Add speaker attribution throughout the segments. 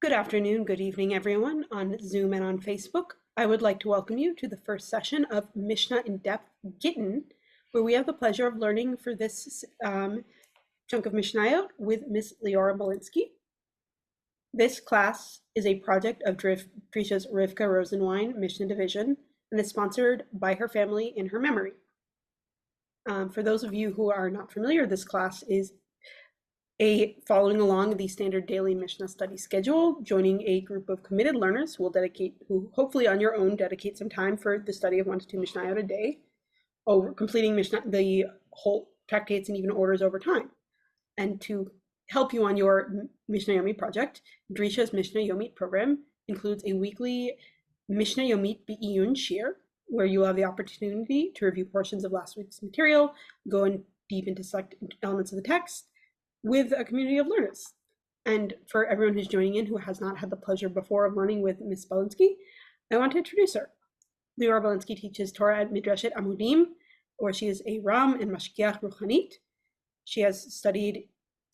Speaker 1: Good afternoon, good evening, everyone on Zoom and on Facebook. I would like to welcome you to the first session of Mishnah in Depth Gittin, where we have the pleasure of learning for this chunk of mishnayot with Miss Leora Balinsky. This class is a project of Drisha's Rifka Rosenwein Mishnah Division and is sponsored by her family in her memory. For those of you who are not familiar, this class is following along the standard daily Mishnah study schedule, joining a group of committed learners who hopefully on your own dedicate some time for the study of 1 to 2 mishnayot a day, completing the whole tractates and even orders over time. And to help you on your Mishnah Yomit project, Drisha's Mishnah Yomit program includes a weekly Mishnah Yomit be'iyun shiur, where you will have the opportunity to review portions of last week's material, go in deep into select elements of the text, with a community of learners. And for everyone who's joining in who has not had the pleasure before of learning with Ms. Balinsky, I want to introduce her. Leora Balinsky teaches Torah at Midrashet Amudim, where she is a Ram and Mashgiach Ruchanit. She has studied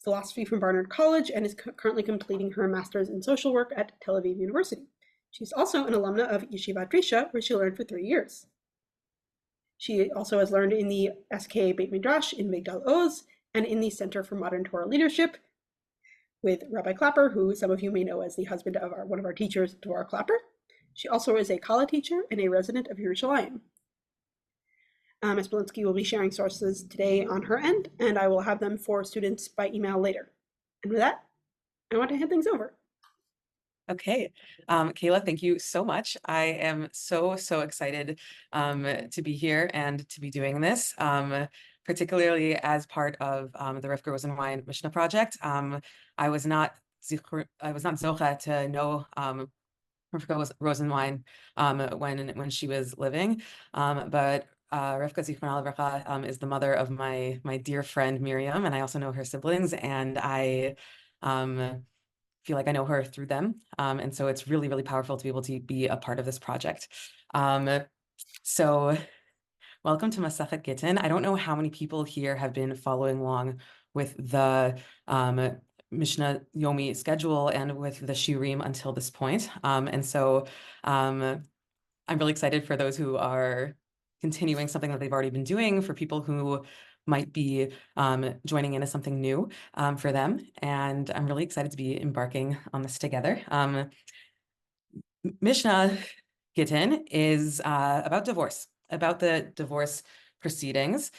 Speaker 1: philosophy from Barnard College and is currently completing her master's in social work at Tel Aviv University. She's also an alumna of Yeshivat Drisha, where she learned for 3 years. She also has learned in the SKA Beit Midrash in Migdal Oz, and in the Center for Modern Torah Leadership with Rabbi Clapper, who some of you may know as the husband of one of our teachers, Dvorah Clapper. She also is a Kala teacher and a resident of Yerushalayim. Ms. Balinsky will be sharing sources today on her end, and I will have them for students by email later. And with that, I want to hand things over.
Speaker 2: Okay, Kayla, thank you so much. I am so excited to be here and to be doing this, particularly as part of the Rifka Rosenwein Mishnah project. I was not zocha to know Rifka Rosenwein when she was living, but Rifka Zichron Levrach is the mother of my dear friend Miriam, and I also know her siblings, and I feel like I know her through them. And so it's really powerful to be able to be a part of this project. So welcome to Masachet Gittin. I don't know how many people here have been following along with the Mishnah Yomi schedule and with the shiurim until this point. And so I'm really excited for those who are continuing something that they've already been doing, for people who might be joining in as something new for them. And I'm really excited to be embarking on this together. Mishnah Gittin is about divorce, about the divorce proceedings.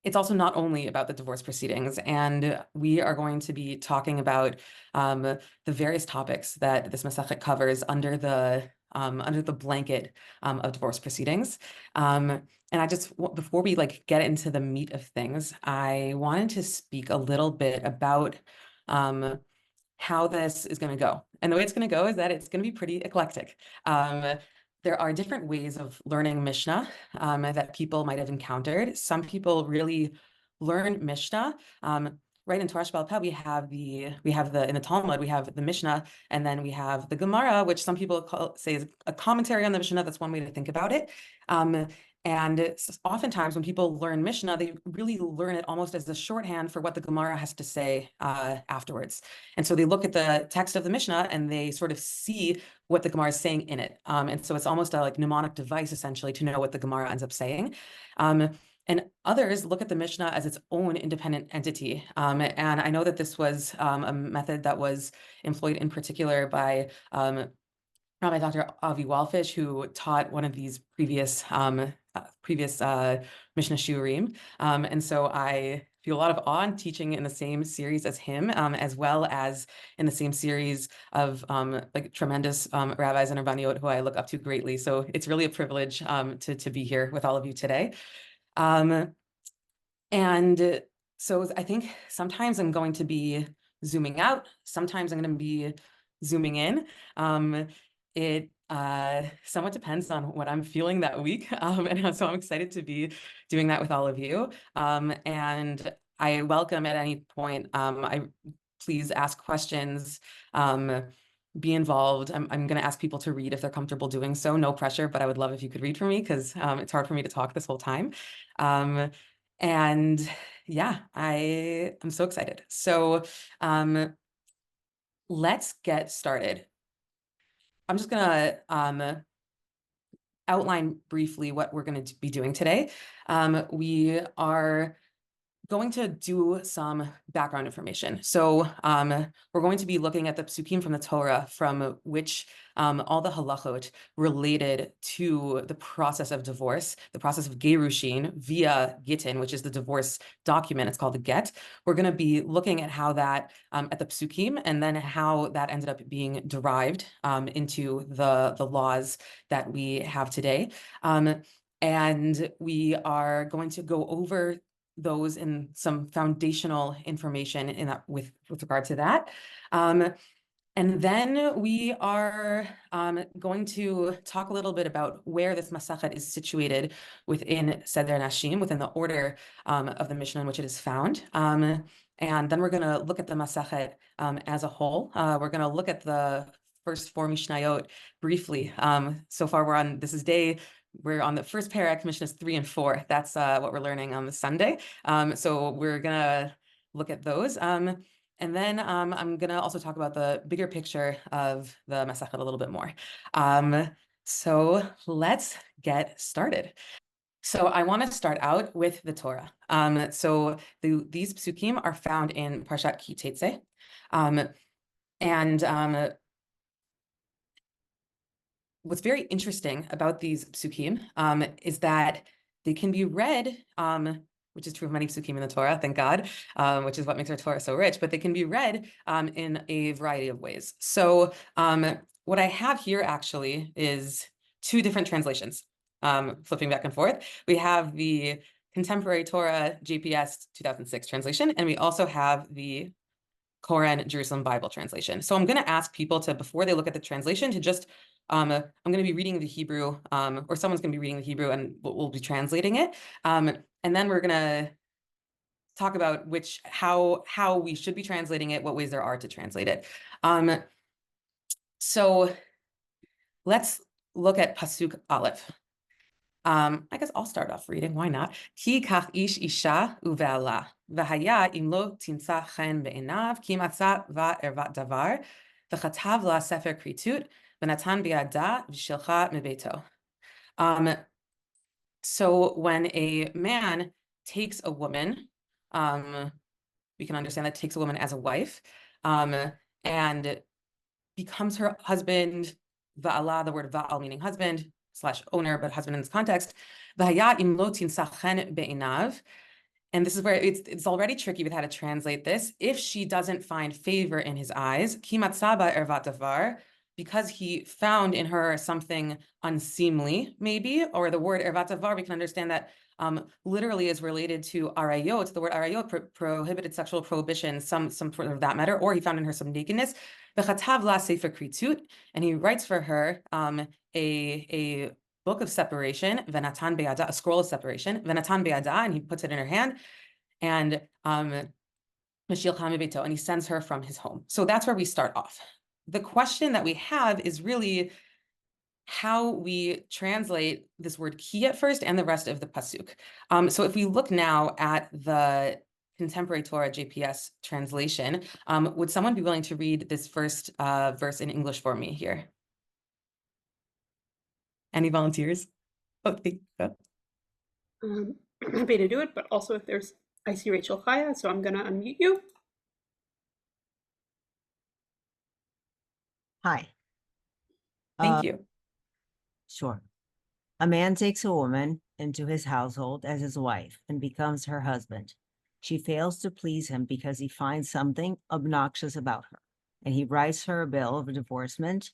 Speaker 2: It's also not only about the divorce proceedings, and we are going to be talking about the various topics that this Masachet covers under the blanket of divorce proceedings. And I just, before we get into the meat of things, I wanted to speak a little bit about how this is going to go. And the way it's going to go is that it's going to be pretty eclectic. There are different ways of learning Mishnah that people might have encountered. Some people really learn Mishnah. Right in Torah Sheba'al Peh, we have in the Talmud, we have the Mishnah, and then we have the Gemara, which some people say is a commentary on the Mishnah. That's one way to think about it. And oftentimes when people learn Mishnah, they really learn it almost as the shorthand for what the Gemara has to say afterwards. And so they look at the text of the Mishnah and they sort of see what the Gemara is saying in it. And so it's almost a mnemonic device, essentially, to know what the Gemara ends up saying. And others look at the Mishnah as its own independent entity. And I know that this was a method that was employed in particular by Rabbi Dr. Avi Walfish, who taught one of these previous Mishnah Shiurim. And so I feel a lot of awe in teaching in the same series as him, as well as in the same series of tremendous rabbis and Rabbanit who I look up to greatly. So it's really a privilege to be here with all of you today. And so I think sometimes I'm going to be zooming out, sometimes I'm going to be zooming in. It somewhat depends on what I'm feeling that week. And so I'm excited to be doing that with all of you. And I welcome at any point, please ask questions, be involved. I'm going to ask people to read if they're comfortable doing so. No pressure, but I would love if you could read for me, because it's hard for me to talk this whole time. And yeah, I'm so excited. So let's get started. I'm just gonna outline briefly what we're going to be doing today. We are going to do some background information. So we're going to be looking at the psukim from the Torah from which all the halachot related to the process of divorce, the process of gerushin via Gittin, which is the divorce document. It's called the get. We're going to be looking at how that, at the psukim, and then how that ended up being derived into the laws that we have today. And we are going to go over those in some foundational information in that with regard to that. And then we are going to talk a little bit about where this Masachet is situated within Seder Nashim, within the order of the Mishnah in which it is found. And then we're going to look at the Masachet as a whole. We're going to look at the first four mishnayot briefly. So far we're on the first parak, Mishnahs 3 and 4. That's what we're learning on the Sunday. So we're gonna look at those. And then I'm gonna also talk about the bigger picture of the Masachet a little bit more. So let's get started. So I want to start out with the Torah. So these psukim are found in Parshat Ki Tetzei. What's very interesting about these psukim is that they can be read, which is true of many psukim in the Torah, thank God, which is what makes our Torah so rich, but they can be read in a variety of ways. So what I have here actually is two different translations, flipping back and forth. We have the Contemporary Torah JPS 2006 translation, and we also have the Koran Jerusalem Bible translation. So I'm going to ask people to, before they look at the translation, to just, I'm going to be reading the Hebrew, or someone's going to be reading the Hebrew and we'll be translating it. And then we're going to talk about how we should be translating it, what ways there are to translate it. So let's look at Pasuk Aleph. I guess I'll start off reading. Why not? Ki kach ish isha uve'ala v'haya im lo timtza chen be'enav ki matza va'ervat davar v'chatav la sefer kritut v'natan bi'ada v'shilcha mebeito. So when a man takes a woman, we can understand that takes a woman as a wife, and becomes her husband, va'ala, the word va'al meaning husband, / owner, but husband in this context. And this is where it's already tricky with how to translate this. If she doesn't find favor in his eyes, because he found in her something unseemly, maybe, or the word ervat davar, we can understand that literally is related to arayot. The word arayot, prohibited sexual prohibition, some sort of that matter, or he found in her some nakedness. And he writes for her a book of separation, venatan be'ada, a scroll of separation, venatan be'ada, and he puts it in her hand, and and he sends her from his home. So that's where we start off. The question that we have is really how we translate this word ki at first and the rest of the pasuk. So if we look now at the Contemporary Torah JPS translation, would someone be willing to read this first verse in English for me here? Any volunteers? Oh, thank you.
Speaker 1: I'm happy to do it, but also if I see Rachel Chaya, so I'm going to unmute you.
Speaker 3: Hi.
Speaker 2: Thank you.
Speaker 3: Sure. A man takes a woman into his household as his wife and becomes her husband. She fails to please him because he finds something obnoxious about her, and he writes her a bill of divorcement,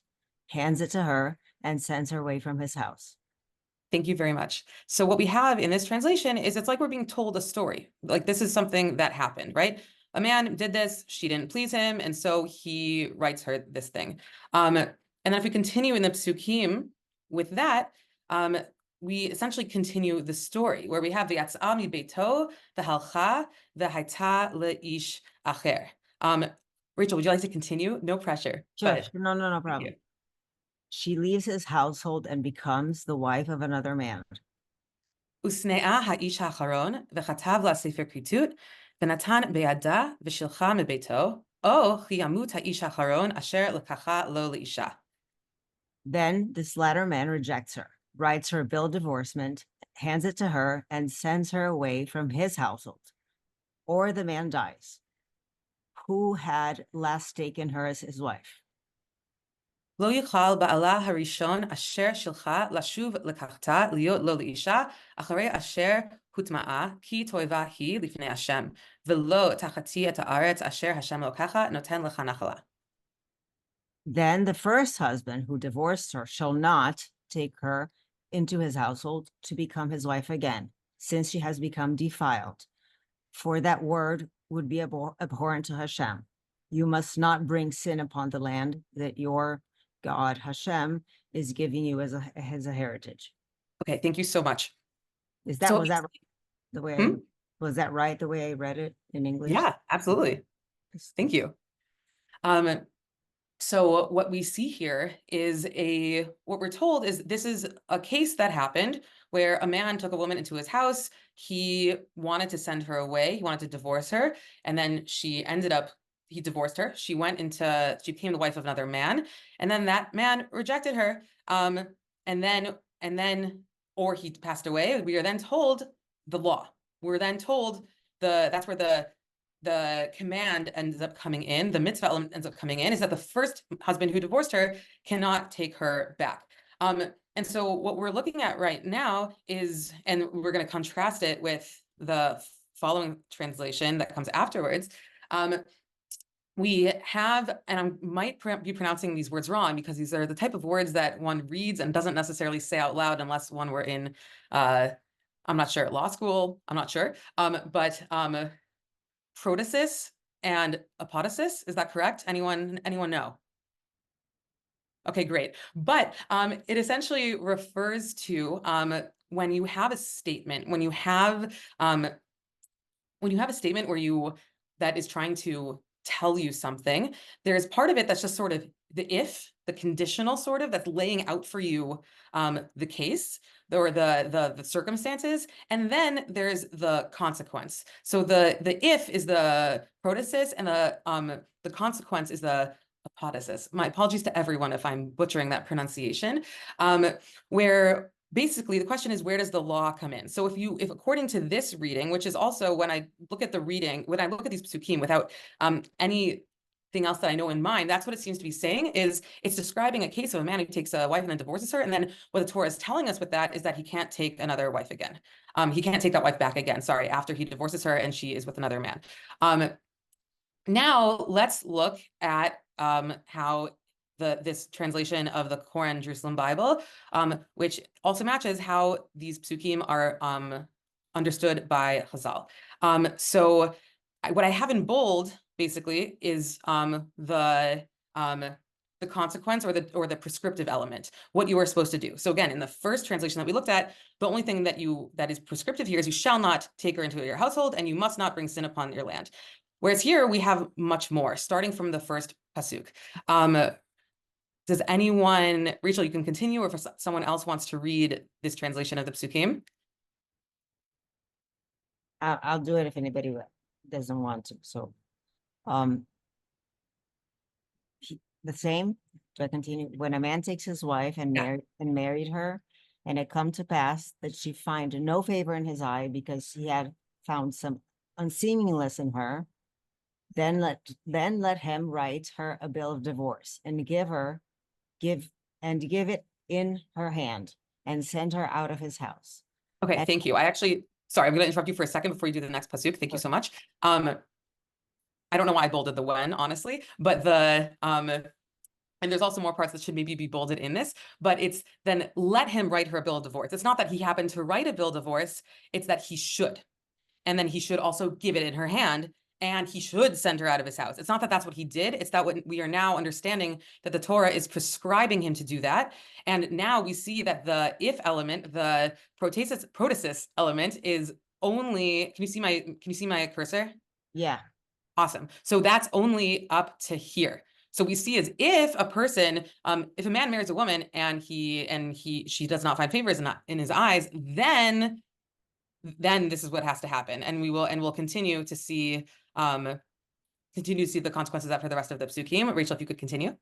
Speaker 3: hands it to her, and sends her away from his house.
Speaker 2: Thank you very much. So what we have in this translation is it's like we're being told a story. Like this is something that happened, right? A man did this, she didn't please him, and so he writes her this thing. And then if we continue in the psukim with that, we essentially continue the story where we have the Yatzah mi beito, the halcha, the haita leish acher. Rachel, would you like to continue? No pressure.
Speaker 3: Sure. No problem. She leaves his household and becomes the wife of another man.
Speaker 2: Usnea ha'ish ha'charon v'chatav la sefer kritut v'natan be'ada v'shilcha mebeito. O chi yamut ha'ish hacharon asher lekacha lo leisha.
Speaker 3: Then this latter man rejects her, writes her a bill of divorcement, hands it to her, and sends her away from his household. Or the man dies, who had last taken her as his wife.
Speaker 2: Lo yichal ba'ala harishon asher shilcha lashuv lekachta liot lo leisha acharei asher hutma'a ki toiva hi lifnei Hashem velo tachati et haaretz asher Hashem lokacha noten lecha nachala.
Speaker 3: Then the first husband who divorced her shall not take her into his household to become his wife again, since she has become defiled. For that word would be abhorrent to Hashem. You must not bring sin upon the land that your God Hashem is giving you as a heritage.
Speaker 2: Okay, thank you so much.
Speaker 3: Was that the way
Speaker 2: Hmm?
Speaker 3: was that right the way I read it in English?
Speaker 2: Yeah, absolutely. Thank you. So what we see here is what we're told is this is a case that happened where a man took a woman into his house. He wanted to send her away. He wanted to divorce her. And then he divorced her. She became the wife of another man. And then that man rejected her. And then, or he passed away. We are then told the law. We're then told that's where the command ends up coming in, the mitzvah element ends up coming in, is that the first husband who divorced her cannot take her back. And so what we're looking at right now is, and we're going to contrast it with the following translation that comes afterwards. We have, and I might be pronouncing these words wrong because these are the type of words that one reads and doesn't necessarily say out loud unless one were in, I'm not sure, law school, I'm not sure, but protasis and apodosis, is that correct? Anyone know? Okay, great. But it essentially refers to when you have a statement, when you have a statement that is trying to tell you something, there's part of it that's just sort of the conditional sort of, that's laying out for you the case or the circumstances, and then there's the consequence. So the if is the protasis, and the consequence is the apodosis. My apologies to everyone if I'm butchering that pronunciation. Where basically the question is, where does the law come in? So if according to this reading, which is also when I look at these psukim without anything else that I know in mind, that's what it seems to be saying, is it's describing a case of a man who takes a wife and then divorces her. And then what the Torah is telling us with that is that he can't take another wife again. He can't take that wife back again, after he divorces her and she is with another man. Now let's look at how this translation of the Koran Jerusalem Bible, which also matches how these psukim are understood by Chazal. So what I have in bold basically is the consequence or the prescriptive element, what you are supposed to do. So again, in the first translation that we looked at, the only thing that is prescriptive here is you shall not take her into your household and you must not bring sin upon your land. Whereas here we have much more, starting from the first pasuk. Does anyone, Rachel, you can continue, or if someone else wants to read this translation of the psukim?
Speaker 3: I'll do it if anybody doesn't want to. So, the same. Do I continue? When a man takes his wife and married her, and it come to pass that she find no favor in his eye because he had found some unseemliness in her, then let him write her a bill of divorce and give it in her hand and send her out of his house.
Speaker 2: Okay, thank you. Sorry, I'm going to interrupt you for a second before you do the next pasuk. Thank you so much. I don't know why I bolded the when, honestly, but and there's also more parts that should maybe be bolded in this, but it's then let him write her a bill of divorce. It's not that he happened to write a bill of divorce, it's that he should. And then he should also give it in her hand, and he should send her out of his house. It's not that that's what he did. It's that what we are now understanding, that the Torah is prescribing him to do that. And now we see that the if element, the protasis element, is only, can you see my cursor?
Speaker 3: Yeah.
Speaker 2: Awesome. So that's only up to here. So we see as if a person, if a man marries a woman and she does not find favors in his eyes, then this is what has to happen. And we'll continue to see continue to see the consequences of that for the rest of the psukim. Rachel, if you could continue.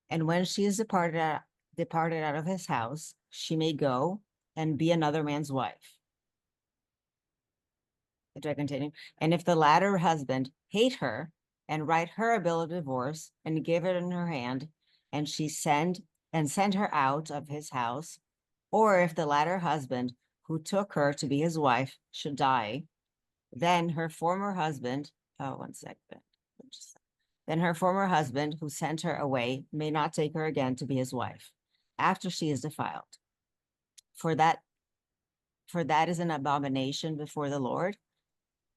Speaker 3: And when she is departed out of his house, she may go and be another man's wife. Do I continue? And if the latter husband hate her and write her a bill of divorce and give it in her hand, and she send her out of his house, or if the latter husband who took her to be his wife should die, then her former husband, then her former husband who sent her away may not take her again to be his wife after she is defiled. For that is an abomination before the Lord,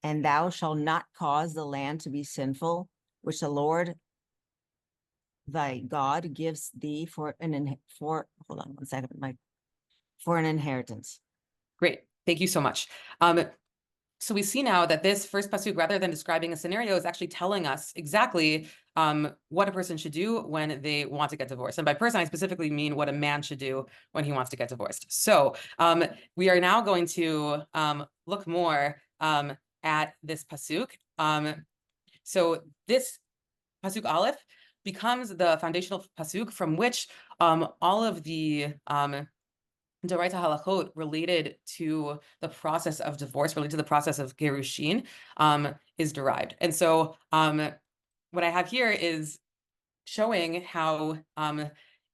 Speaker 3: and thou shalt not cause the land to be sinful, which the Lord thy God gives thee for an inheritance.
Speaker 2: Great. Thank you so much. So we see now that this first pasuk, rather than describing a scenario, is actually telling us exactly what a person should do when they want to get divorced. And by person, I specifically mean what a man should do when he wants to get divorced. So we are now going to look more at this pasuk. So this pasuk aleph becomes the foundational pasuk from which all of the Doraita halachot related to the process of divorce, related to the process of gerushin, is derived. And so what I have here is showing how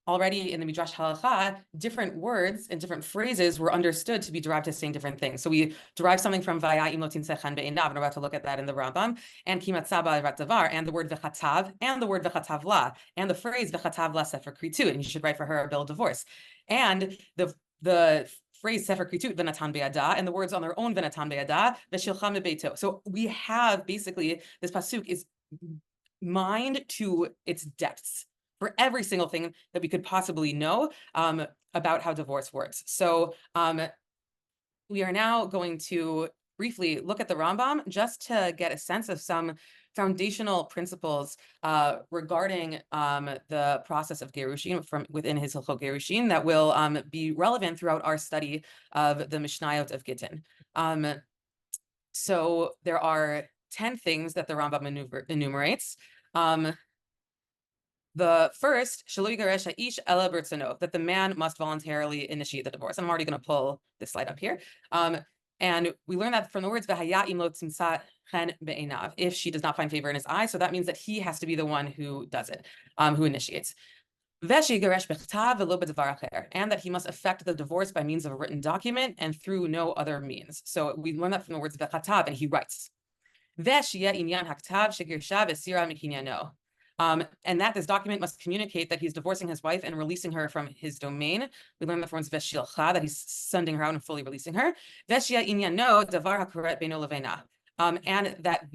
Speaker 2: already in the Midrash Halacha, different words and different phrases were understood to be derived as saying different things. So we derive something from Vaya im lo tinsechen be'einav, and we're about to look at that in the Rambam, and Kimat Saba davar, and the word v'chatav, and the word v'chatav la, and the phrase v'chatav la sefer kritu, and you should write for her a bill of divorce. And the phrase sefer kritut v'natan be'ada, and the words on their own v'natan be'ada v'shilcha mebeito. So we have basically, this pasuk is mined to its depths for every single thing that we could possibly know about how divorce works. So we are now going to briefly look at the Rambam just to get a sense of some foundational principles regarding the process of gerushin from within his Hilchot Gerushin that will be relevant throughout our study of the mishnayot of Gittin. So there are 10 things that the Rambam enumerates. The first, shelo yigaresh ha'ish ela b'rtzono, that the man must voluntarily initiate the divorce. I'm already going to pull this slide up here. And we learn that from the words v'haya im lo timsa chen be'einav, if she does not find favor in his eyes. So that means that he has to be the one who does it, who initiates. V'shigaresh b'chtav v'lo b'davar acher, and that he must effect the divorce by means of a written document and through no other means. So we learn that from the words v'chatav, and he writes. V'shiyeh inyan haktav shegirsha v'sira mikinyano. And that this document must communicate that he's divorcing his wife and releasing her from his domain. We learn that from v'shilcha, that he's sending her out and fully releasing her. V'shiyeh inyano davar hakoret beino levena. And that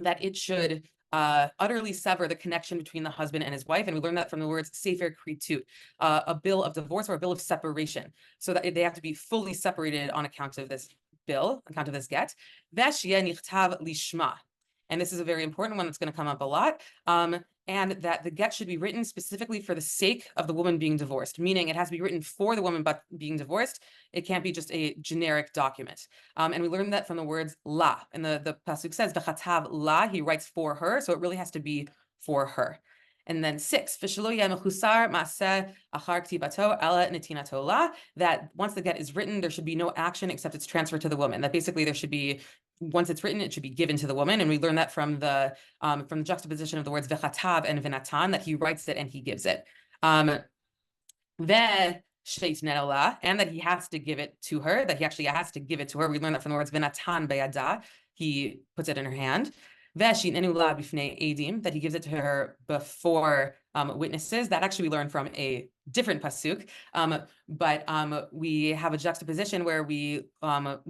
Speaker 2: that it should utterly sever the connection between the husband and his wife. And we learn that from the words sefer kritut, a bill of divorce or a bill of separation, so that they have to be fully separated on account of this bill, account of this get. V'shiyeh nichtav lishma. And this is a very important one that's going to come up a lot. And that the get should be written specifically for the sake of the woman being divorced, meaning it has to be written for the woman but being divorced. It can't be just a generic document. And we learned that from the words la. And the pasuk says, v'chatav la, he writes for her. So it really has to be for her. And then 6, v'shelo yeh mechusar ma'aseh achar ktibato ela netinato la, that once the get is written, there should be no action except it's transferred to the woman. That basically there should be, once it's written, it should be given to the woman. And we learn that from the juxtaposition of the words v'chatav and v'natan, that he writes it and he gives it. And that he has to give it to her, that he actually has to give it to her. We learn that from the words v'natan be'yada, he puts it in her hand. That he gives it to her before witnesses. That actually we learn from a different pasuk, but we have a juxtaposition where we have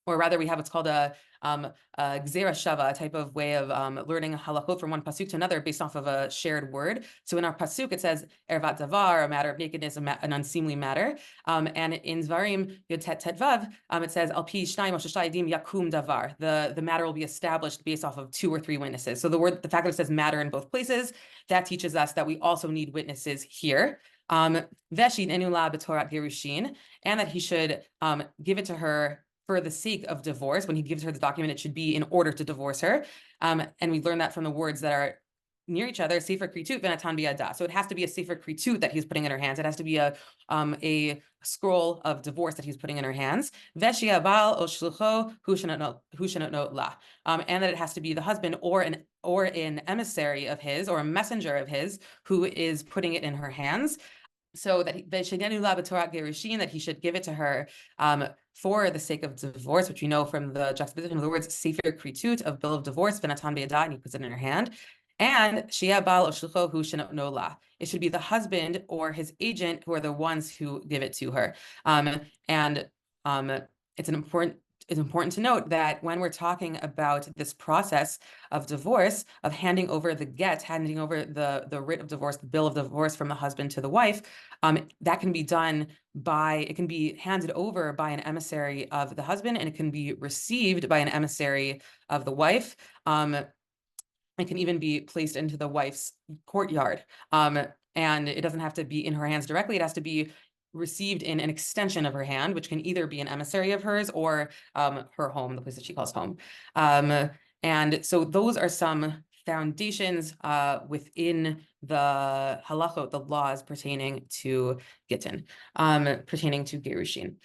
Speaker 2: what's called a gzera shava, a type of way of learning halachot from one pasuk to another based off of a shared word. So in our pasuk it says ervat davar, a matter of nakedness, an unseemly matter, and in Zvarim yud tet tet vav it says al pi shnayim o sheshay edim yakum davar. The matter will be established based off of 2 or 3 witnesses. So the fact that it says matter in both places, that teaches us that we also need witnesses here. Veshin enula b'torat gerushin, and that he should give it to her for the sake of divorce. When he gives her the document, it should be in order to divorce her. And we learn that from the words that are near each other, sefer kritut v'natan biyada. So it has to be a sefer kritut that he's putting in her hands. It has to be a scroll of divorce that he's putting in her hands. V'shia bal o shlucho hu shenotno la. And that it has to be the husband or an emissary of his or a messenger of his who is putting it in her hands. So that he should give it to her for the sake of divorce, which we know from the juxtaposition of the words sefer kritut of bill of divorce v'natan biyada, and he puts it in her hand. And shia bal o shlucho hu shenotno la. It should be the husband or his agent who are the ones who give it to her. It's important to note that when we're talking about this process of divorce, of handing over the get, handing over the writ of divorce, the bill of divorce from the husband to the wife, that can be done it can be handed over by an emissary of the husband, and it can be received by an emissary of the wife. It can even be placed into the wife's courtyard. And it doesn't have to be in her hands directly. It has to be received in an extension of her hand, which can either be an emissary of hers or her home, the place that she calls home. And so those are some foundations within the halachot, the laws pertaining to Gittin, pertaining to Gerushin.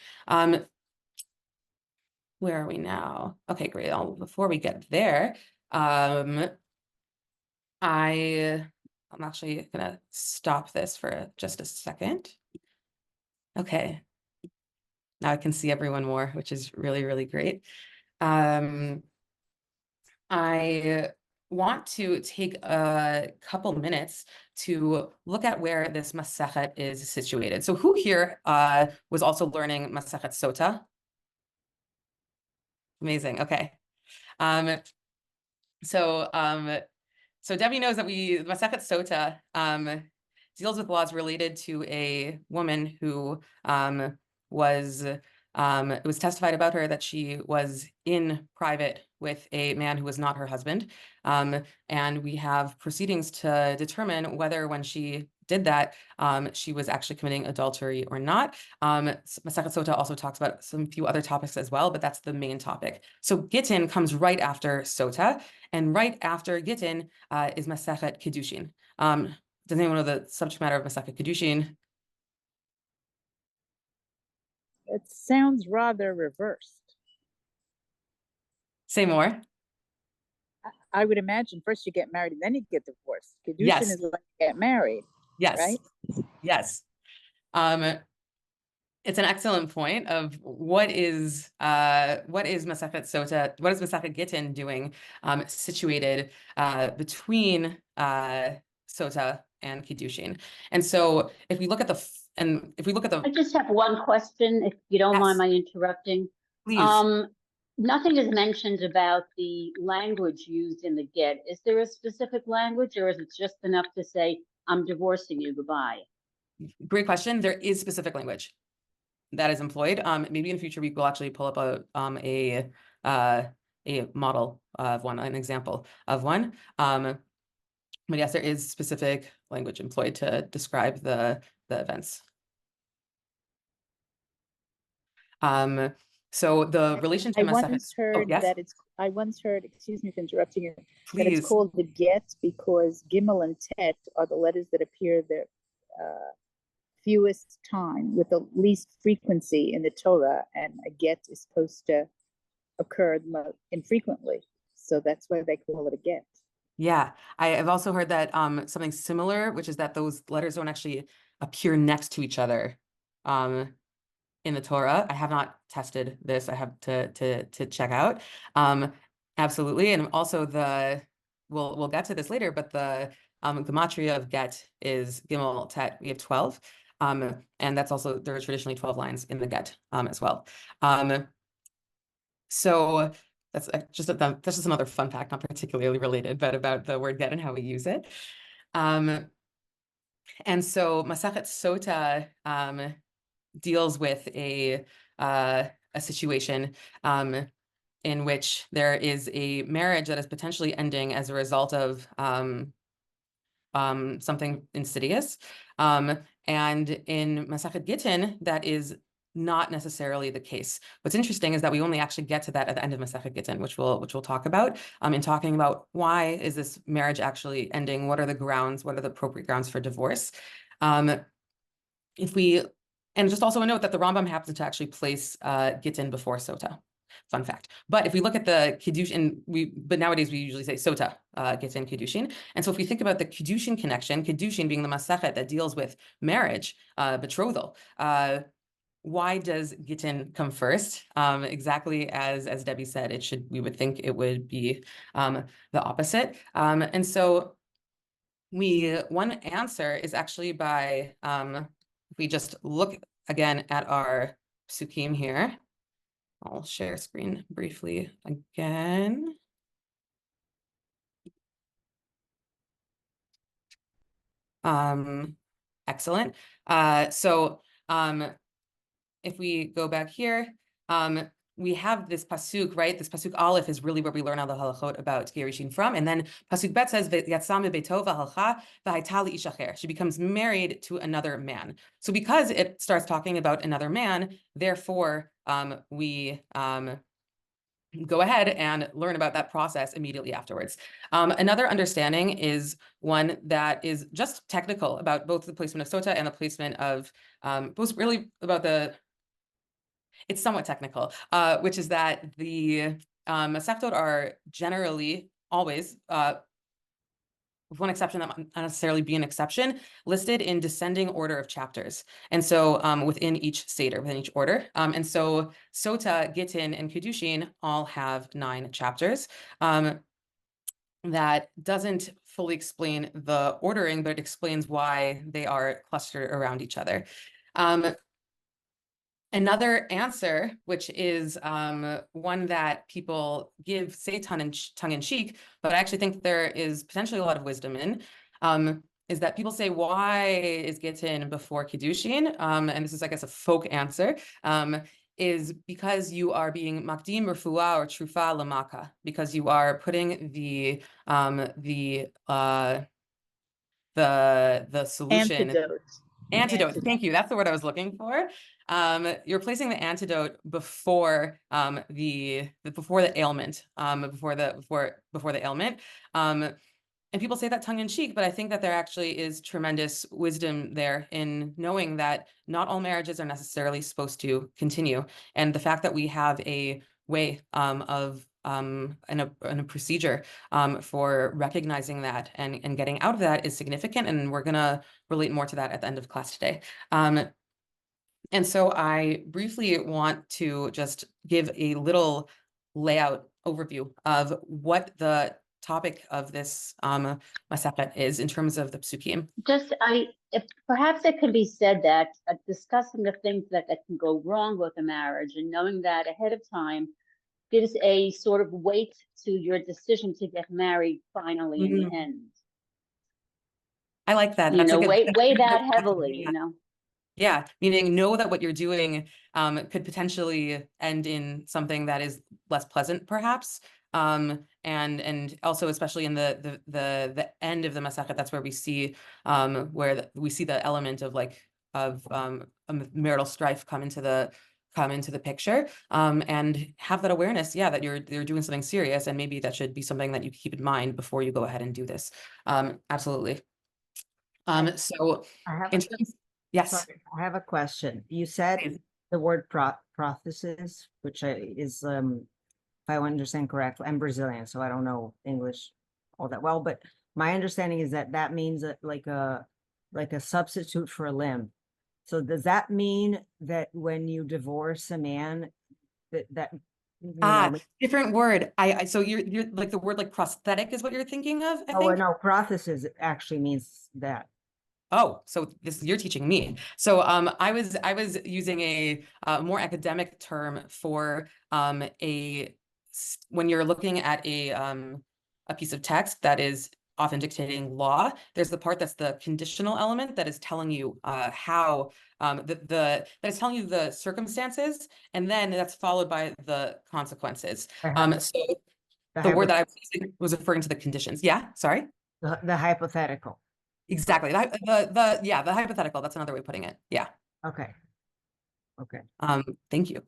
Speaker 2: Where are we now? Okay, great. Before we get there, I'm actually gonna stop this for just a second. Okay. Now I can see everyone more, which is really, really great. I want to take a couple minutes to look at where this Masechet is situated. So who here was also learning Masechet Sota? Amazing. Okay. So Debbie knows that Masechet Sota deals with laws related to a woman who it was testified about her that she was in private with a man who was not her husband. And we have proceedings to determine whether when she did that, she was actually committing adultery or not. Masechet Sota also talks about some few other topics as well, but that's the main topic. So Gittin comes right after Sota, and right after Gittin is Masechet Kiddushin. Does anyone know the subject matter of Masechet Kiddushin?
Speaker 4: It sounds rather reversed.
Speaker 2: Say more.
Speaker 4: I would imagine first you get married and then you get divorced. Kiddushin
Speaker 2: Yes.
Speaker 4: is when you get married.
Speaker 2: Yes.
Speaker 4: Right?
Speaker 2: Yes. It's an excellent point of what is Masechet Sota, what is Masechet Gittin doing situated between Sota and Kiddushin. And so if we look at
Speaker 5: I just have one question, if you don't mind my interrupting.
Speaker 2: Please.
Speaker 5: Nothing is mentioned about the language used in the get. Is there a specific language, or is it just enough to say, I'm divorcing you, goodbye?
Speaker 2: Great question. There is specific language that is employed. Maybe in the future we will actually pull up a model of one, an example of one. But yes, there is specific language employed to describe the events. So the relation to Masechet.
Speaker 4: I once heard, excuse me for interrupting you,
Speaker 2: Please.
Speaker 4: that it's called the get because Gimel and Tet are the letters that appear the fewest time with the least frequency in the Torah, and a get is supposed to occur infrequently. So that's why they call it a get.
Speaker 2: Yeah, I've also heard that something similar, which is that those letters don't actually appear next to each other in the Torah. I have not tested this. I have to check out. Absolutely, and also we'll get to this later, but the gematria of get is Gimel Tet. We have 12, and that's also, there are traditionally 12 lines in the get as well. So that's just another fun fact, not particularly related, but about the word get and how we use it. And so Masechet Sota deals with a situation in which there is a marriage that is potentially ending as a result of something insidious. And in Masechet Gittin, that is not necessarily the case. What's interesting is that we only actually get to that at the end of Masechet Gittin, which we'll talk about in talking about why is this marriage actually ending? What are the grounds? What are the appropriate grounds for divorce? And just also a note that the Rambam happens to actually place Gittin before Sota. Fun fact. But if we look at the Kiddushin, but nowadays we usually say Sota, Gittin, Kiddushin. And so if we think about the Kiddushin connection, Kiddushin being the Masechet that deals with marriage, betrothal, why does Gittin come first? Exactly as Debbie said, we would think it would be the opposite. And so one answer is actually by, if we just look again at our psukim here, I'll share screen briefly again. Excellent. So if we go back here, we have this pasuk, right? This pasuk aleph is really where we learn all the halachot about gerushin from. And then pasuk bet says, "Yatzam bebeito v'halcha v'hayta li'ish acher." She becomes married to another man. So because it starts talking about another man, therefore we go ahead and learn about that process immediately afterwards. Another understanding is one that is just technical about both the placement of sota and the placement of both really about it's somewhat technical, which is that the masechtot are generally always, with one exception that might not necessarily be an exception, listed in descending order of chapters. And so within each seder, within each order. And so Sota, Gittin, and Kiddushin all have 9 chapters. That doesn't fully explain the ordering, but it explains why they are clustered around each other. Another answer, which is one that people say tongue-in-cheek, but I actually think there is potentially a lot of wisdom in, is that people say, why is Gittin before Kiddushin? And this is, I guess, a folk answer, is because you are being makdim refuah or trufa lamaka, because you are putting the solution. Antidote. Thank you. That's the word I was looking for. You're placing the antidote before the ailment, before the ailment. And people say that tongue in cheek, but I think that there actually is tremendous wisdom there in knowing that not all marriages are necessarily supposed to continue. And the fact that we have a way and a procedure for recognizing that and getting out of that is significant. And we're going to relate more to that at the end of class today. And so I briefly want to just give a little layout overview of what the topic of this masechet is in terms of the psukim.
Speaker 5: Perhaps it can be said that discussing the things that can go wrong with a marriage and knowing that ahead of time gives a sort of weight to your decision to get married finally in the end.
Speaker 2: I like that.
Speaker 5: You know, weigh that heavily, you know.
Speaker 2: Yeah, meaning know that what you're doing could potentially end in something that is less pleasant, perhaps. And also, especially in the end of the masechet, that's where we see we see the element of marital strife come into the picture, and have that awareness, that you're doing something serious, and maybe that should be something that you keep in mind before you go ahead and do this. Absolutely. So in terms. Yes.
Speaker 3: Sorry, I have a question. You said the word prothesis, which is, if I understand correctly, I'm Brazilian, so I don't know English all that well, but my understanding is that means like a substitute for a limb. So does that mean that when you divorce a man, that
Speaker 2: different word. So you're like the word like prosthetic is what you're thinking of, I think?
Speaker 3: No, prothesis actually means that.
Speaker 2: Oh, so you're teaching me. So I was using a more academic term for when you're looking at a piece of text that is often dictating law. There's the part that's the conditional element that is telling you how that is telling you the circumstances, and then that's followed by the consequences. So the word that I was using was referring to the conditions. Yeah, sorry.
Speaker 3: The hypothetical.
Speaker 2: Exactly. The hypothetical. That's another way of putting it. Yeah.
Speaker 3: Okay. Okay.
Speaker 2: Thank you.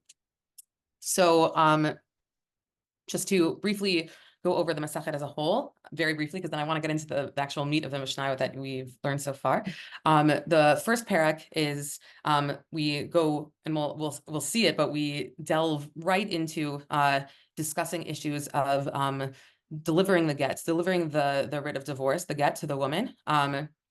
Speaker 2: So just to briefly go over the Masachet as a whole, very briefly, because then I want to get into the actual meat of the Mishnah that we've learned so far. The first parak is we go and we'll see it, but we delve right into discussing issues of delivering the get, delivering the writ of divorce, the get to the woman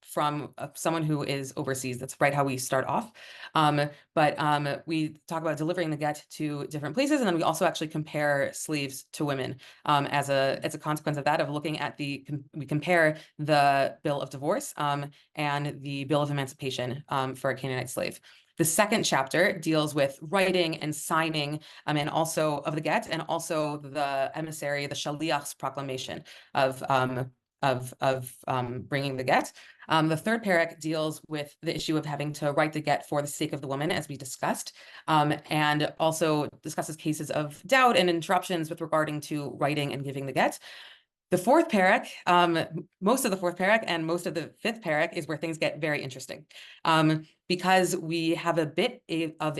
Speaker 2: from someone who is overseas. That's right how we start off. But we talk about delivering the get to different places, and then we also actually compare slaves to women as a consequence of that, of looking at we compare the bill of divorce and the bill of emancipation for a Canaanite slave. The second chapter deals with writing and signing and also of the get, and also the emissary, the shaliach's proclamation of bringing the get. The third parak deals with the issue of having to write the get for the sake of the woman, as we discussed, and also discusses cases of doubt and interruptions with regarding to writing and giving the get. The fourth parak, most of the fourth parak and most of the fifth parak is where things get very interesting, because we have a bit of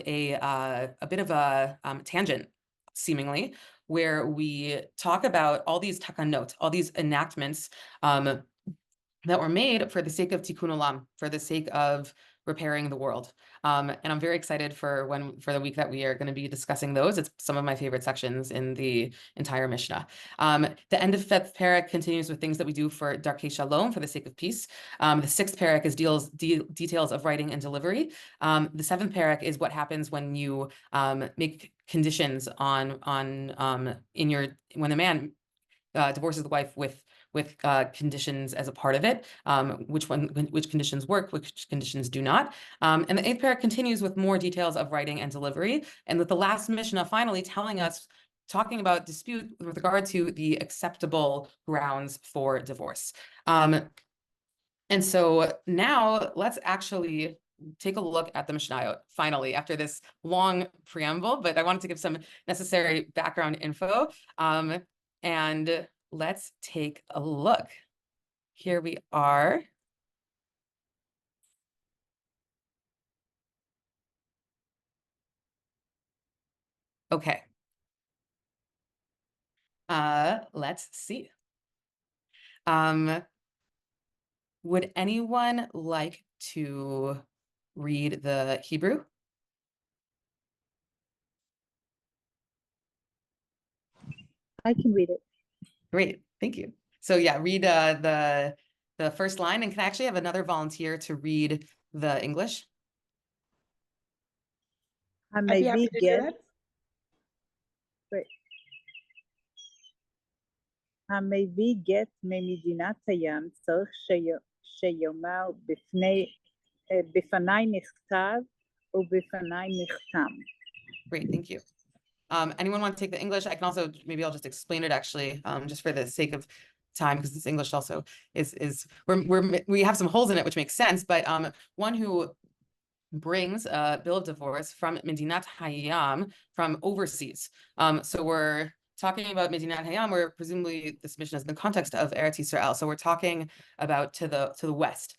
Speaker 2: a tangent, seemingly, where we talk about all these takanot, all these enactments that were made for the sake of tikkun olam, for the sake of repairing the world. And I'm very excited for the week that we are going to be discussing those. It's some of my favorite sections in the entire Mishnah. The end of fifth parak continues with things that we do for darkei shalom, for the sake of peace. The sixth parak is details of writing and delivery. The seventh parak is what happens when you make conditions when the man divorces the wife with conditions as a part of it, which conditions work, which conditions do not. And the eighth parak continues with more details of writing and delivery, and with the last Mishnah finally talking about dispute with regard to the acceptable grounds for divorce. And so now let's actually take a look at the mishnayot, finally, after this long preamble, but I wanted to give some necessary background info. And let's take a look. Here we are. Okay. Let's see. Would anyone like to read the Hebrew?
Speaker 4: I can read it.
Speaker 2: Great, thank you. So yeah, read the first line, and can I actually have another volunteer to read the English?
Speaker 1: I'd be happy to do that.
Speaker 4: המביא גט ממדינת הים צריך שיאמר בפניי נכתב ובפניי נחתם.
Speaker 2: Great, thank you. Anyone want to take the English? I can also, maybe I'll just explain it actually, just for the sake of time, because this English also we have some holes in it, which makes sense, but one who brings a bill of divorce from Medinat Hayam, from overseas. So we're talking about Medinat Hayam, where presumably this mission is in the context of Eretz Yisrael. So we're talking about to the west.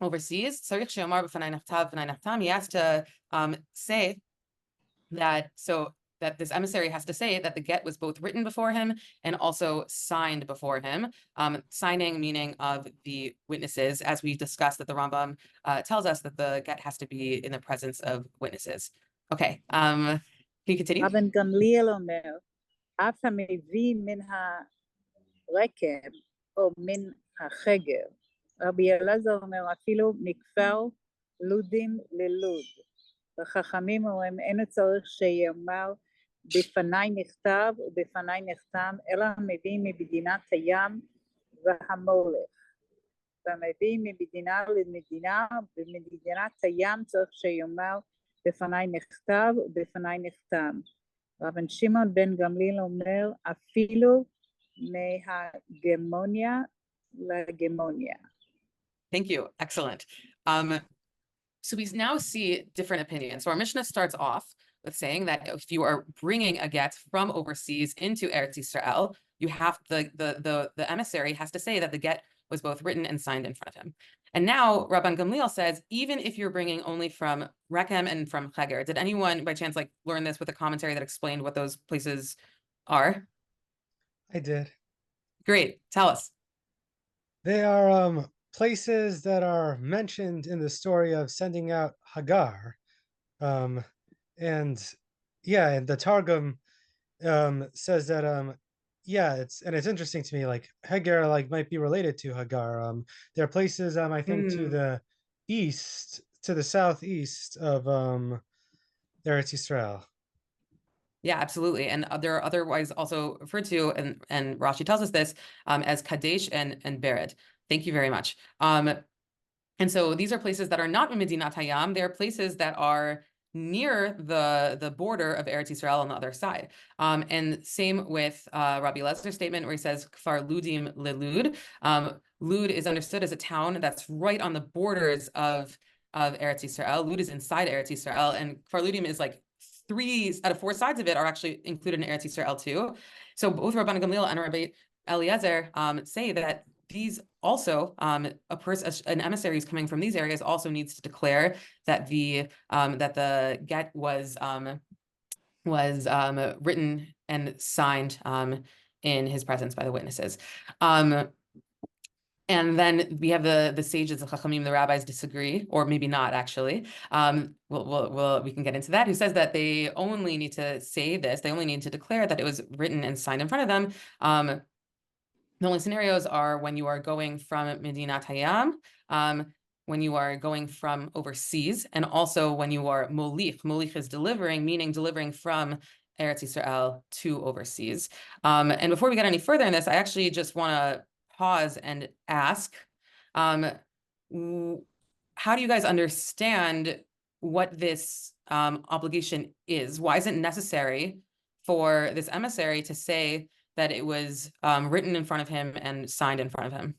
Speaker 2: Overseas, he has to say that, so that this emissary has to say that the get was both written before him and also signed before him. Signing meaning of the witnesses, as we discussed, that the Rambam tells us that the get has to be in the presence of witnesses. Okay, can you continue?
Speaker 4: רבן גמליאל אומר, אף המביא מן הרקב או מן החגר. רבי אלעזר אומר, אפילו מכפר לודים ללוד. וחכמים אומרים, אין צריך שיאמר בפניי נכתב ובפניי נחתם, אלא מביא ממדינת הים והמולך. ומביא ממדינה למדינה, במדינת הים צריך שיאמר בפניי נכתב ובפניי נחתם. רבן שמעון בן גמליאל אומר, אפילו מהגמוניה לגמוניה.
Speaker 2: Thank you. Excellent. So we now see different opinions. So our Mishnah starts off with saying that if you are bringing a get from overseas into Eretz Yisrael, you have the emissary has to say that the get was both written and signed in front of him. And now Rabban Gamliel says, even if you're bringing only from Rechem and from Cheger, did anyone by chance like learn this with a commentary that explained what those places are?
Speaker 6: I did.
Speaker 2: Great, tell us.
Speaker 6: They are places that are mentioned in the story of sending out Hagar. And yeah, and the Targum says that yeah, it's interesting to me, like Hagar like might be related to Hagar. There are places I think to the east, to the southeast of Eretz Yisrael.
Speaker 2: Yeah, absolutely. And they're otherwise also referred to, and Rashi tells us this, as Kadesh and Bered. Thank you very much. And so these are places that are not in Medinat Hayam. They're places that are near the border of Eretz Yisrael on the other side. And same with Rabbi Lezer's statement where he says, Kfar Ludim LeLud. Lud is understood as a town that's right on the borders of Eretz Yisrael. Lud is inside Eretz Yisrael, and Kfar Ludim is like 3 out of 4 sides of it are actually included in Eretz Yisrael too. So both Rabban Gamliel and Rabbi Eliezer say that these also, an emissary who's coming from these areas also needs to declare that the get was written and signed in his presence by the witnesses. And then we have the sages, the chachamim, the rabbis disagree, or maybe not actually. We can get into that. Who says that they only need to say this? They only need to declare that it was written and signed in front of them. The only scenarios are when you are going from Medinat Hayam, when you are going from overseas, and also when you are molich. Molich is delivering, meaning delivering from Eretz Yisrael to overseas. And before we get any further in this, I actually just want to pause and ask, how do you guys understand what this obligation is? Why is it necessary for this emissary to say that it was written in front of him and signed in front of him?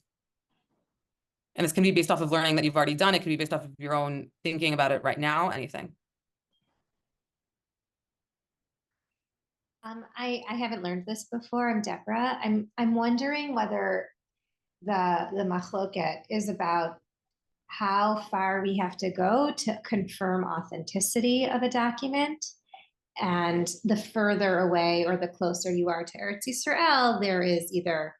Speaker 2: And this can be based off of learning that you've already done. It can be based off of your own thinking about it right now, anything.
Speaker 7: I haven't learned this before. I'm Deborah. I'm wondering whether the machloket is about how far we have to go to confirm authenticity of a document. And the further away or the closer you are to Eretz Yisrael, there is either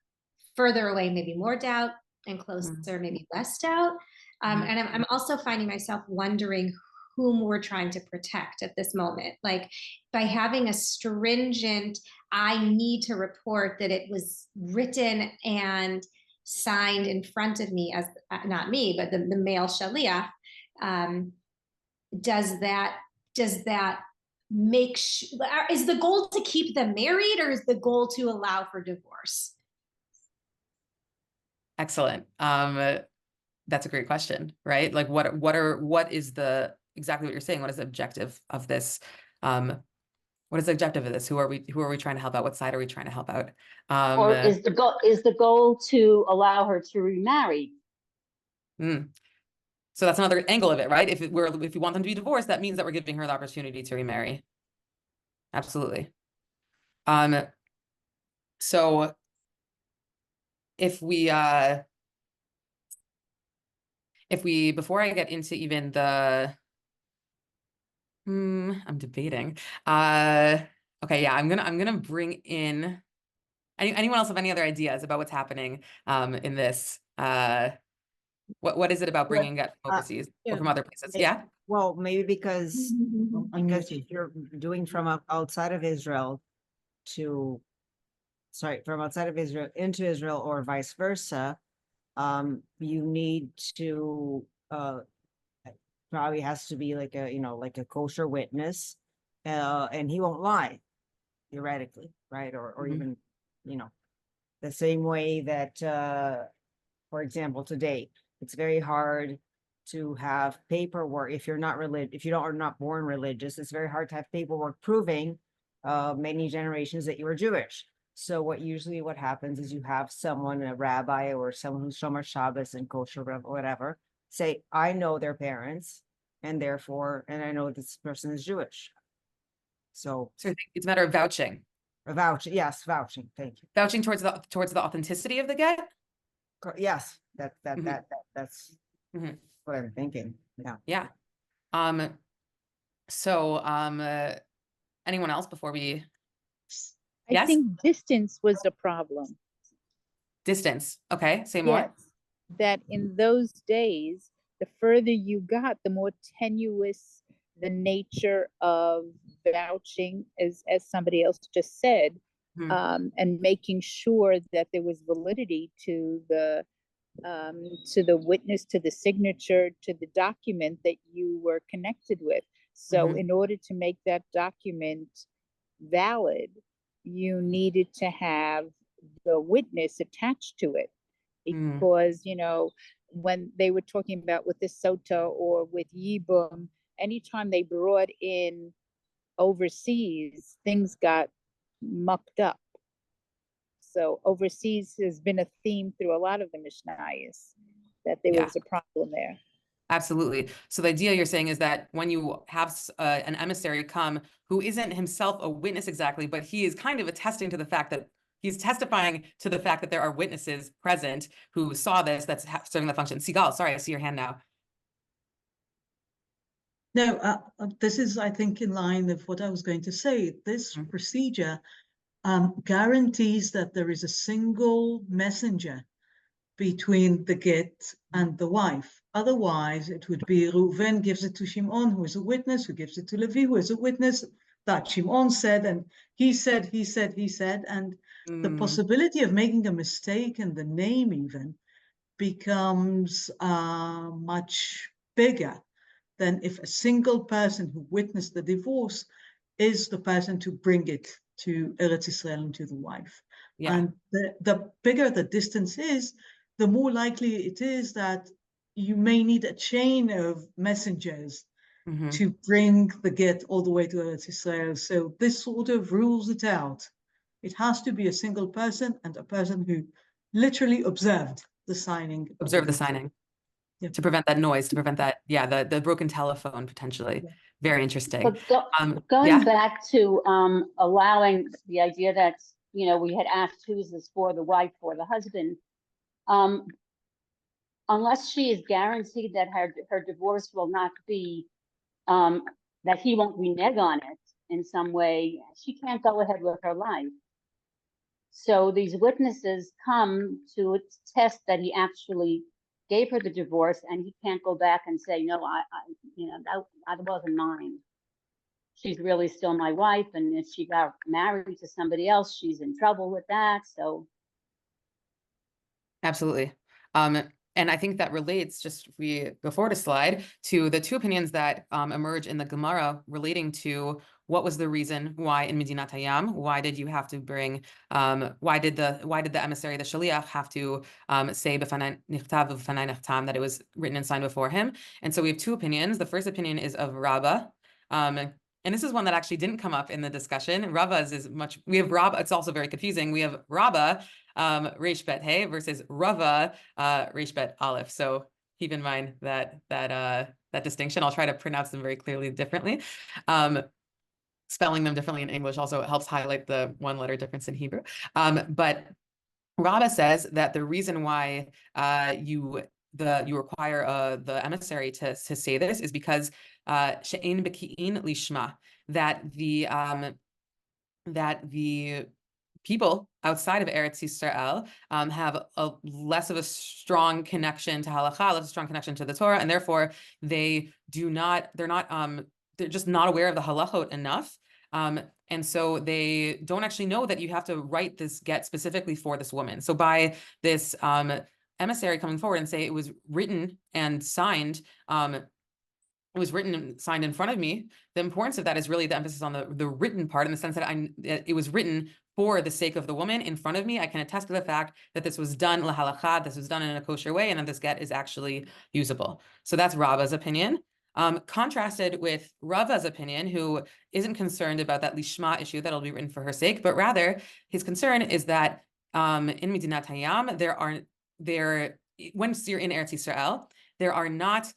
Speaker 7: further away, maybe more doubt, and closer, maybe less doubt. And I'm also finding myself wondering whom we're trying to protect at this moment. Like by having a stringent, I need to report that it was written and signed in front of me as not me, but the male shaliach. Does that make is the goal to keep them married, or is the goal to allow for divorce? Excellent.
Speaker 2: That's a great question, right? Like what is the exactly what you're saying? What is the objective of this? What is the objective of this? Who are we trying to help out? What side are we trying to help out?
Speaker 5: Or is the goal to allow her to remarry?
Speaker 2: So that's another angle of it, right? If you want them to be divorced, that means that we're giving her the opportunity to remarry. Absolutely. So if we before I get into even the I'm debating. Okay, yeah, I'm gonna bring in anyone else have any other ideas about what's happening in this? What is it about bringing get from overseas or from other places? Yeah.
Speaker 3: Well, maybe because if you're doing from outside of Israel from outside of Israel into Israel or vice versa, you need to probably has to be like a kosher witness, and he won't lie, theoretically, right? Or even the same way that for example today it's very hard to have paperwork if you're not not born religious. It's very hard to have paperwork proving many generations that you were Jewish. So what happens is you have someone, a rabbi or someone who's Shomer Shabbos and kosher or whatever, say, I know their parents, and I know this person is Jewish. So
Speaker 2: it's a matter of vouching.
Speaker 3: Vouching, yes, vouching. Thank you.
Speaker 2: Vouching towards the authenticity of the get.
Speaker 3: Yes, that's what I'm thinking. Yeah.
Speaker 2: Yeah. Anyone else before we?
Speaker 4: I
Speaker 2: Yes?
Speaker 4: think distance was a problem.
Speaker 2: Distance. Okay, say more.
Speaker 4: Yes, that in those days, the further you got, the more tenuous the nature of vouching, as somebody else just said, and making sure that there was validity to the witness, to the signature, to the document that you were connected with. So in order to make that document valid, you needed to have the witness attached to it. Because, you know, when they were talking about with the Sota or with Yibum, anytime they brought in overseas, things got mucked up. So overseas has been a theme through a lot of the Mishnayos, that there was a problem there.
Speaker 2: Absolutely. So the idea you're saying is that when you have an emissary come who isn't himself a witness exactly, but he is kind of attesting to the fact that he's testifying to the fact that there are witnesses present who saw this, that's serving the function. Sigal, sorry, I see your hand now.
Speaker 8: No, this is, I think, in line with what I was going to say. This procedure guarantees that there is a single messenger between the get and the wife. Otherwise, it would be Reuven gives it to Shimon, who is a witness, who gives it to Levi, who is a witness, that Shimon said, and he said, and the possibility of making a mistake in the name even becomes much bigger than if a single person who witnessed the divorce is the person to bring it to Eretz Israel and to the wife.
Speaker 2: Yeah.
Speaker 8: And the bigger the distance is, the more likely it is that you may need a chain of messengers to bring the get all the way to Eretz Israel. So this sort of rules it out. It has to be a single person, and a person who literally observed the signing.
Speaker 2: Observe the signing.
Speaker 8: Yeah.
Speaker 2: To prevent that noise, to prevent that, the broken telephone potentially. Yeah. Very interesting.
Speaker 5: But going back to allowing the idea that, you know, we had asked who's this for, the wife or the husband, unless she is guaranteed that her divorce will not be, that he won't renege on it in some way, she can't go ahead with her life. So these witnesses come to test that he actually gave her the divorce, and he can't go back and say, no, that wasn't mine. She's really still my wife, and if she got married to somebody else, she's in trouble with that. So
Speaker 2: absolutely. And I think that relates, just if we go forward a slide, to the two opinions that emerge in the Gemara relating to what was the reason why in Medinat Hayam, why did you have to bring, why did the emissary, the shaliach, have to say b'fanai nichtav v'fanai nechtam, that it was written and signed before him? And so we have two opinions. The first opinion is of Rabbah. And this is one that actually didn't come up in the discussion. Rabbah's is much, we have Rabbah, it's also very confusing. We have Rabbah, Reish Bet Hey versus Rava, Reish Bet Aleph. So keep in mind that distinction. I'll try to pronounce them very clearly differently. Spelling them differently in English also helps highlight the one letter difference in Hebrew. But Rabbah says that the reason why you require the emissary to say this is because she'ein beki'in lishma, that the people outside of Eretz Yisrael have a less of a strong connection to halakha, less of a strong connection to the Torah, and therefore they're just not aware of the halachot enough. And so they don't actually know that you have to write this get specifically for this woman. So by this emissary coming forward and say it was written and signed, it was written and signed in front of me, the importance of that is really the emphasis on the written part, in the sense that it was written for the sake of the woman in front of me. I can attest to the fact that this was done lahalachad, this was done in a kosher way, and that this get is actually usable. So that's Rabbah's opinion. Contrasted with Rava's opinion, who isn't concerned about that lishma issue that'll be written for her sake, but rather his concern is that in Medinat Hayam, once you're in Eretz Yisrael, there are not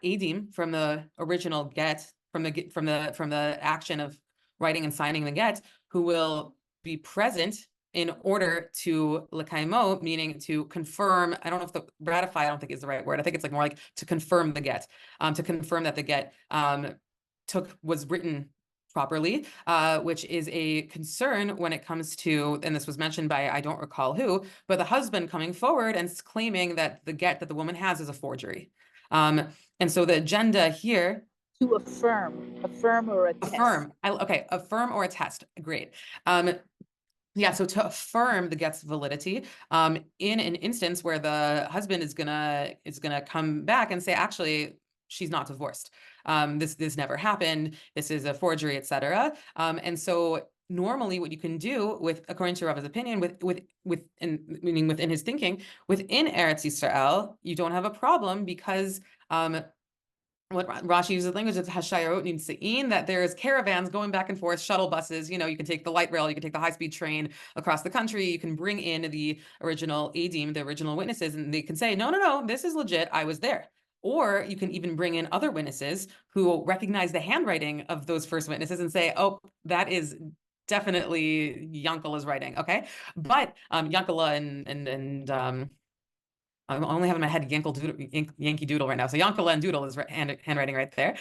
Speaker 2: edim from the original get, from the action of writing and signing the get, who will be present in order to l'kaimo, meaning to confirm. I don't know if the ratify, I don't think is the right word. I think it's like more like to confirm the get, to confirm that the get was written properly, which is a concern when it comes to, and this was mentioned by, I don't recall who, but the husband coming forward and claiming that the get that the woman has is a forgery. And so the agenda here.
Speaker 4: To affirm or attest.
Speaker 2: Affirm, okay, affirm or attest, great. Yeah, so to affirm the get's validity, in an instance where the husband is gonna come back and say, actually, she's not divorced. This never happened. This is a forgery, etc. And so normally, what you can do according to Rava's opinion, meaning within his thinking, within Eretz Yisrael, you don't have a problem because what Rashi uses language is hashayarot nimsein, that there's caravans going back and forth, shuttle buses, you can take the light rail, you can take the high-speed train across the country, you can bring in the original adim, the original witnesses, and they can say, no, this is legit, I was there. Or you can even bring in other witnesses who recognize the handwriting of those first witnesses and say, oh, that is definitely Yankala's writing, okay? But Yankala and I only have in my head Yankee Doodle right now. So Yankala and Doodle is handwriting right there.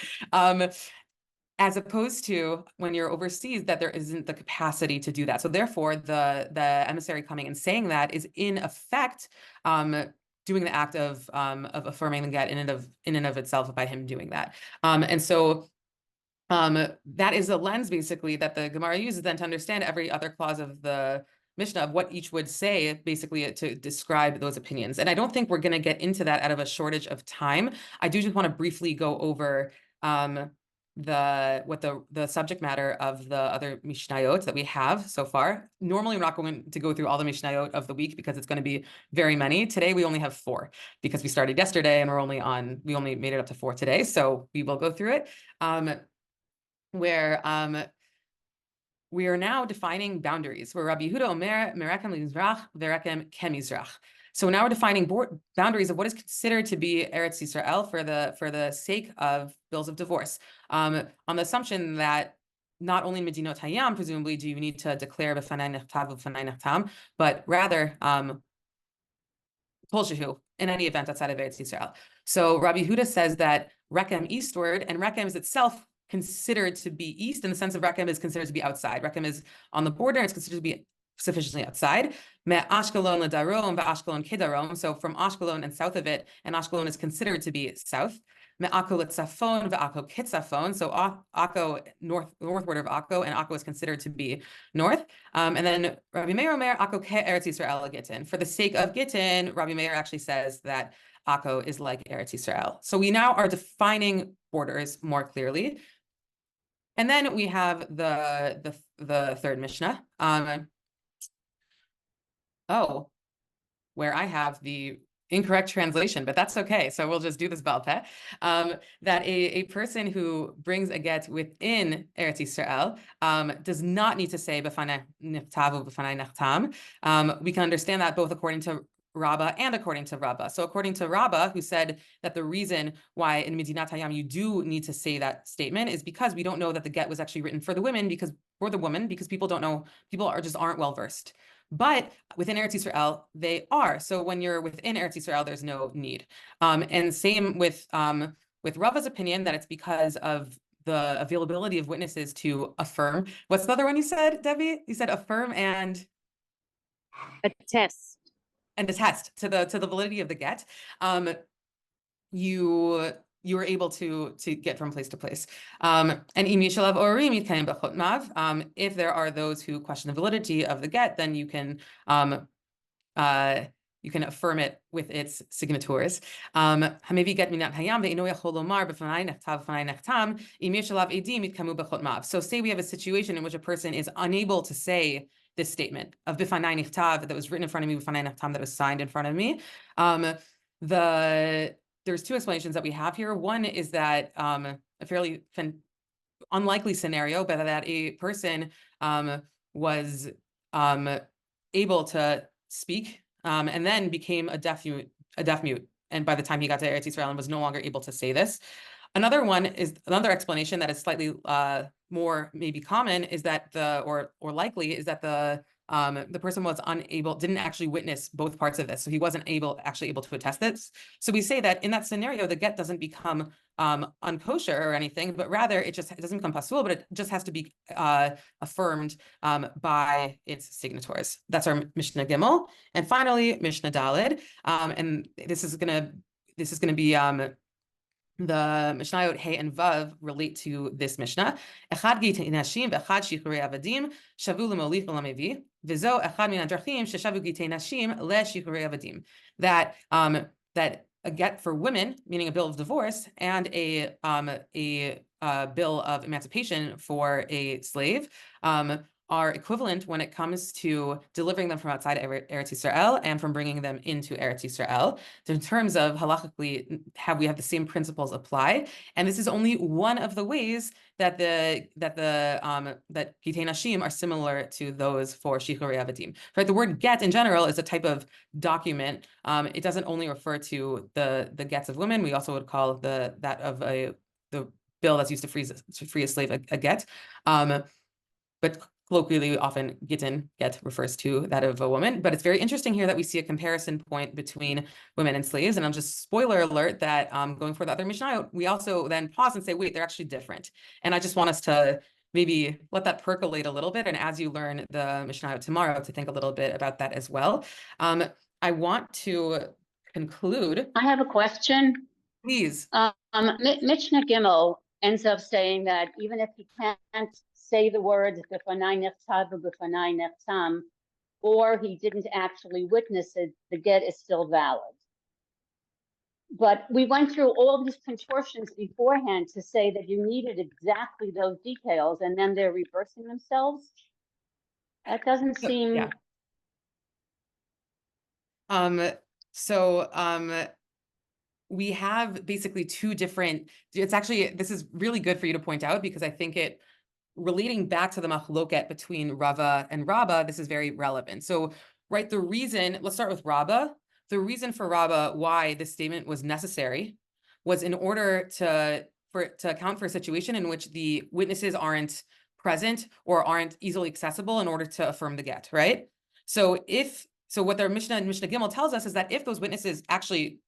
Speaker 2: As opposed to when you're overseas, that there isn't the capacity to do that. So therefore, the emissary coming and saying that is in effect doing the act of affirming the get in and of itself by him doing that. And so that is a lens basically that the Gemara uses then to understand every other clause of the Mishnah of what each would say basically to describe those opinions. And I don't think we're going to get into that out of a shortage of time. I do just want to briefly go over the subject matter of the other mishnayot that we have so far. Normally, we're not going to go through all the mishnayot of the week because it's going to be very many. Today, we only have 4 because we started yesterday and we only made it up to 4 today. So we will go through it where we are now defining boundaries. Where Rabbi Yehuda Omer Merekem Mizrach Verekem Kemizrach. So now we're defining boundaries of what is considered to be Eretz Yisrael for the sake of bills of divorce, on the assumption that not only Medinot Hayam, presumably, do you need to declare b'fanai nechtav u'b'fanai nechtam, but rather Kol Shehu, in any event outside of Eretz Yisrael. So Rabbi Yehuda says that Rekem eastward, and Rekem is itself considered to be east in the sense of Rekem is considered to be outside. Rekem is on the border, and it's considered to be sufficiently outside. Me Ashkelon l'darom ve'Ashkelon kedarom. So from Ashkelon and south of it, and Ashkelon is considered to be south. Me Akko l'tzafon ve'Akko kitzafon. So Akko northward of Akko, and Akko is considered to be north. And then Rabbi Meir Omer Akko ke Eretz Yisrael Gittin. For the sake of Gittin, Rabbi Meir actually says that Akko is like Eretz Yisrael. So we now are defining borders more clearly. And then we have the third Mishnah. Where I have the incorrect translation, but that's okay. So we'll just do this Baal Peh. That a person who brings a get within Eretz Yisrael does not need to say b'fanai nechtav u'b'fanai nechtam. We can understand that both according to Rabbah and according to Rabbah. So according to Rabbah, who said that the reason why in Medinat Hayam you do need to say that statement is because we don't know that the get was actually written for the woman, because people don't know, people aren't well versed. But within Eretz Yisrael, they are. So when you're within Eretz Yisrael, there's no need. And same with Rabbah's opinion that it's because of the availability of witnesses to affirm. What's the other one you said, Debbie? You said affirm and
Speaker 4: attest.
Speaker 2: And attest to the validity of the get. You are able to get from place to place. And if there are those who question the validity of the get, then you can affirm it with its signatories. So say we have a situation in which a person is unable to say this statement of b'fanai nechtav that was written in front of me, b'fanai nechtam that was signed in front of me. There's 2 explanations that we have here. One is that a fairly unlikely scenario, but that a person was able to speak and then became a deaf mute. And by the time he got to Eretz Yisrael and was no longer able to say this. Another explanation that is slightly more maybe common is that or likely is that the the person was didn't actually witness both parts of this. So he wasn't actually able to attest this. So we say that in that scenario, the get doesn't become unkosher or anything, but rather it doesn't become pasul, but it just has to be affirmed by its signatories. That's our Mishnah Gimel. And finally, Mishnah Daled. And this is gonna be the mishnayot Hey and Vav relate to this Mishnah. Echad Gittin nashim ve'echad shiurei avadim shavu l'molich v'lamevi v'zo echad min hadrachim sheshavu Gittin nashim le'shiurei avadim. That a get for women, meaning a bill of divorce, and a bill of emancipation for a slave, are equivalent when it comes to delivering them from outside Eretz Yisrael and from bringing them into Eretz Yisrael. So in terms of halachically, we have the same principles apply, and this is only one of the ways that Gittin Nashim are similar to those for Shiurei Avadim. Right, the word get in general is a type of document. It doesn't only refer to the gets of women. We also would call the bill that's used to free a slave a get, but colloquially, often Gittin get refers to that of a woman, but it's very interesting here that we see a comparison point between women and slaves. And I'll just spoiler alert that going for the other mishnayot, we also then pause and say, wait, they're actually different. And I just want us to maybe let that percolate a little bit. And as you learn the mishnayot tomorrow, to think a little bit about that as well. I want to conclude.
Speaker 5: I have a question.
Speaker 2: Please.
Speaker 5: Mishnah Gimel ends up saying that even if he can't say the words b'fanai nechtav b'fanai nechtam, or he didn't actually witness it, the get is still valid. But we went through all these contortions beforehand to say that you needed exactly those details, and then they're reversing themselves. That doesn't seem.
Speaker 2: Yeah. We have basically two different. This is really good for you to point out, because I think it. Relating back to the machloket between Rava and Rabba, this is very relevant. So, right, let's start with Rabba. The reason for Rabba why this statement was necessary was in order to account for a situation in which the witnesses aren't present or aren't easily accessible in order to affirm the get, right? So what their Mishnah and Mishnah Gimel tells us is that if those witnesses actually,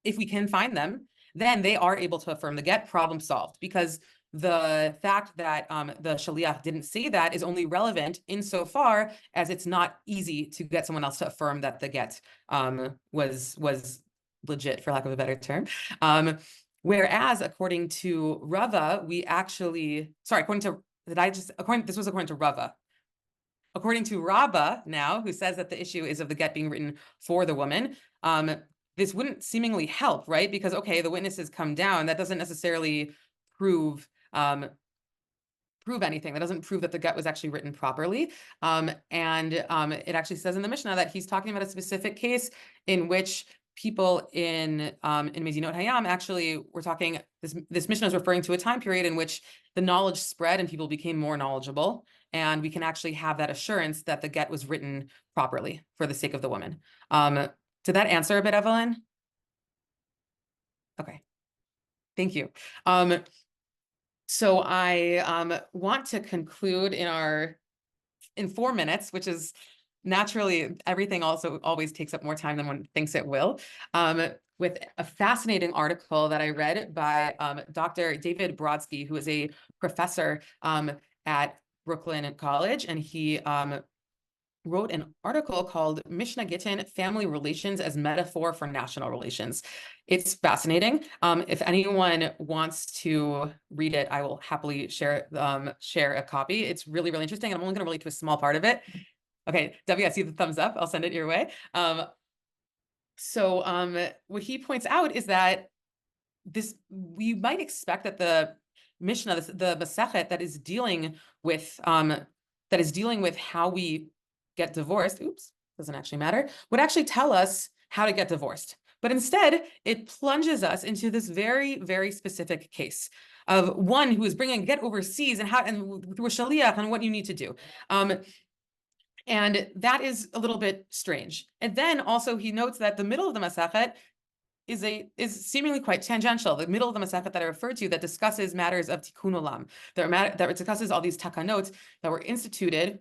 Speaker 2: if we can find them, then they are able to affirm the get, problem solved, because the fact that the shaliach didn't say that is only relevant insofar as it's not easy to get someone else to affirm that the get was legit, for lack of a better term. Whereas according to Rava, according to Rava. According to Rabba now, who says that the issue is of the get being written for the woman, this wouldn't seemingly help, right? Because, okay, the witnesses come down, that doesn't necessarily prove anything. That doesn't prove that the get was actually written properly. And it actually says in the Mishnah that he's talking about a specific case in which people in Mezinot Hayam actually were talking, this Mishnah is referring to a time period in which the knowledge spread and people became more knowledgeable. And we can actually have that assurance that the get was written properly for the sake of the woman. Did that answer a bit, Evelyn? Okay, thank you. So I want to conclude in 4 minutes, which is naturally, everything also always takes up more time than one thinks it will, with a fascinating article that I read by Dr. David Brodsky, who is a professor at Brooklyn College, and he wrote an article called Mishnah Gittin, Family Relations as Metaphor for National Relations. It's fascinating. If anyone wants to read it, I will happily share a copy. It's really, really interesting, and I'm only going to relate to a small part of it. Okay, Debbie, I see the thumbs up. I'll send it your way. What he points out is that we might expect that the Mishnah, the Masechet that is dealing with how we get divorced, doesn't actually matter, would actually tell us how to get divorced. But instead, it plunges us into this very, very specific case of one who is bringing a get overseas and through a shaliach and what you need to do. And that is a little bit strange. And then also he notes that the middle of the Masechet is seemingly quite tangential. The middle of the Masechet that I referred to that discusses matters of tikkun olam, that discusses all these takanot that were instituted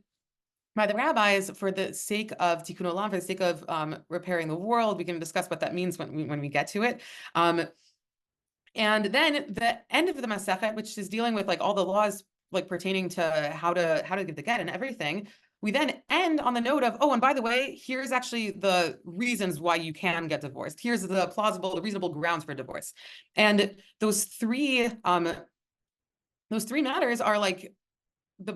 Speaker 2: by the rabbis for the sake of tikkun olam, for the sake of repairing the world. We can discuss what that means when we get to it. And then the end of the Masechet, which is dealing with like all the laws like pertaining to how to give the get and everything, we then end on the note of, oh, and by the way, here's actually the reasons why you can get divorced. Here's the reasonable grounds for divorce. And those three matters are like the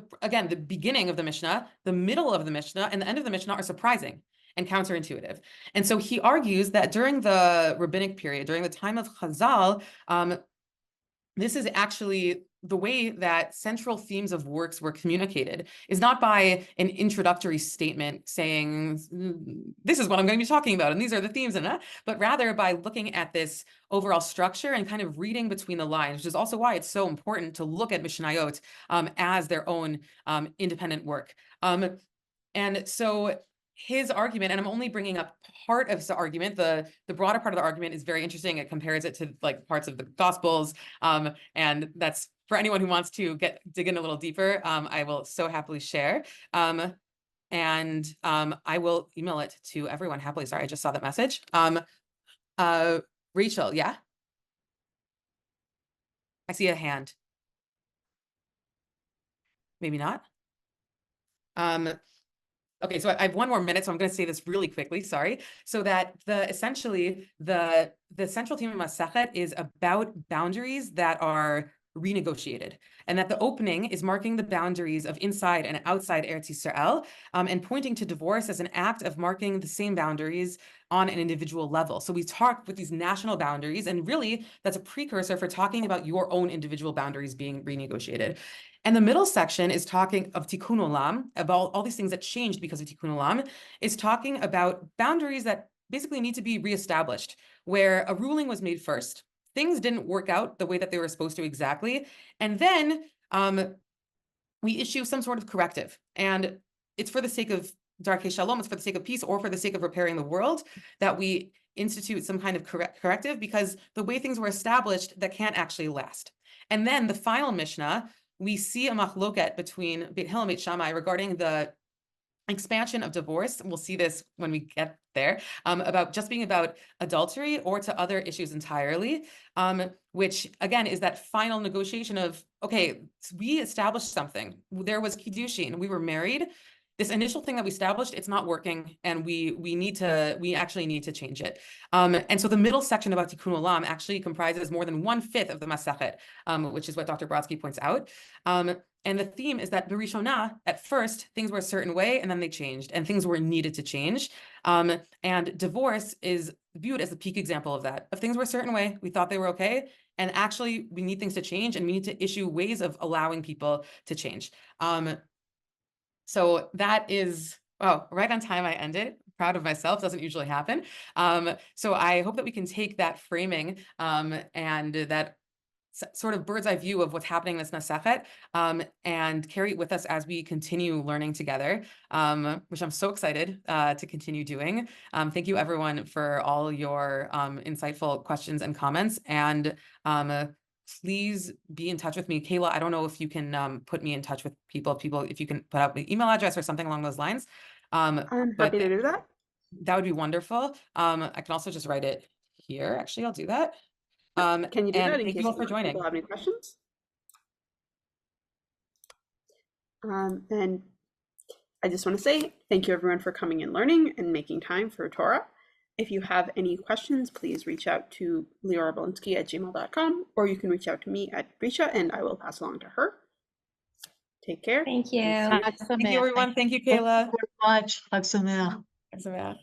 Speaker 2: beginning of the Mishnah, the middle of the Mishnah, and the end of the Mishnah are surprising and counterintuitive. And so he argues that during the rabbinic period, during the time of Chazal, this is actually the way that central themes of works were communicated is not by an introductory statement saying, this is what I'm going to be talking about, and these are the themes, but rather by looking at this overall structure and kind of reading between the lines, which is also why it's so important to look at mishnayot as their own independent work. And so his argument, and I'm only bringing up part of his argument, the broader part of the argument is very interesting. It compares it to like parts of the Gospels, and that's for anyone who wants to dig in a little deeper. I will so happily share, and I will email it to everyone happily. Sorry, I just saw that message. Rachel, yeah, I see a hand. Maybe not. Okay, so I have 1 more minute, so I'm going to say this really quickly. Sorry. So that essentially the central theme of Masechet is about boundaries that are renegotiated, and that the opening is marking the boundaries of inside and outside Eretz Yisrael, and pointing to divorce as an act of marking the same boundaries on an individual level. So we talk with these national boundaries, and really that's a precursor for talking about your own individual boundaries being renegotiated. And the middle section is talking of tikkun olam, about all these things that changed because of tikkun olam, is talking about boundaries that basically need to be reestablished, where a ruling was made first. Things didn't work out the way that they were supposed to exactly. And then we issue some sort of corrective. And it's for the sake of Darkei Shalom, it's for the sake of peace, or for the sake of repairing the world, that we institute some kind of corrective, because the way things were established, that can't actually last. And then the final Mishnah, we see a machloket between Beit Hillel and Beit Shammai regarding the expansion of divorce. We'll see this when we get there, about just being about adultery or to other issues entirely, which again is that final negotiation of, okay, we established something. There was kiddushin, we were married. This initial thing that we established, it's not working, and we actually need to change it. And so the middle section about tikkun olam actually comprises more than 1/5 of the Masechet, which is what Dr. Brodsky points out. And the theme is that Berishonah, at first, things were a certain way, and then they changed, and things were needed to change. And divorce is viewed as the peak example of that. If things were a certain way, we thought they were okay, and actually we need things to change, and we need to issue ways of allowing people to change. So that is, oh, right on time I ended. Proud of myself, doesn't usually happen. So I hope that we can take that framing and that sort of bird's eye view of what's happening in this Masechet and carry it with us as we continue learning together, which I'm so excited to continue doing. Thank you everyone for all your insightful questions and comments, and please be in touch with me. Kayla, I don't know if you can put me in touch with people, if you can put out the email address or something along those lines.
Speaker 1: I'm happy to do that.
Speaker 2: That would be wonderful. I can also just write it here. Actually, I'll do that.
Speaker 1: Can you do that in
Speaker 2: thank
Speaker 1: case
Speaker 2: you all for joining.
Speaker 1: people have any questions? And I just want to say thank you everyone for coming and learning and making time for Torah. If you have any questions, please reach out to Leora Balinsky at gmail.com, or you can reach out to me at Drisha and I will pass along to her. Take care.
Speaker 7: Thank you.
Speaker 2: Thank you, everyone. Thank you, Kayla.
Speaker 8: Thank you very much. Chag Sameach.
Speaker 2: Chag Sameach.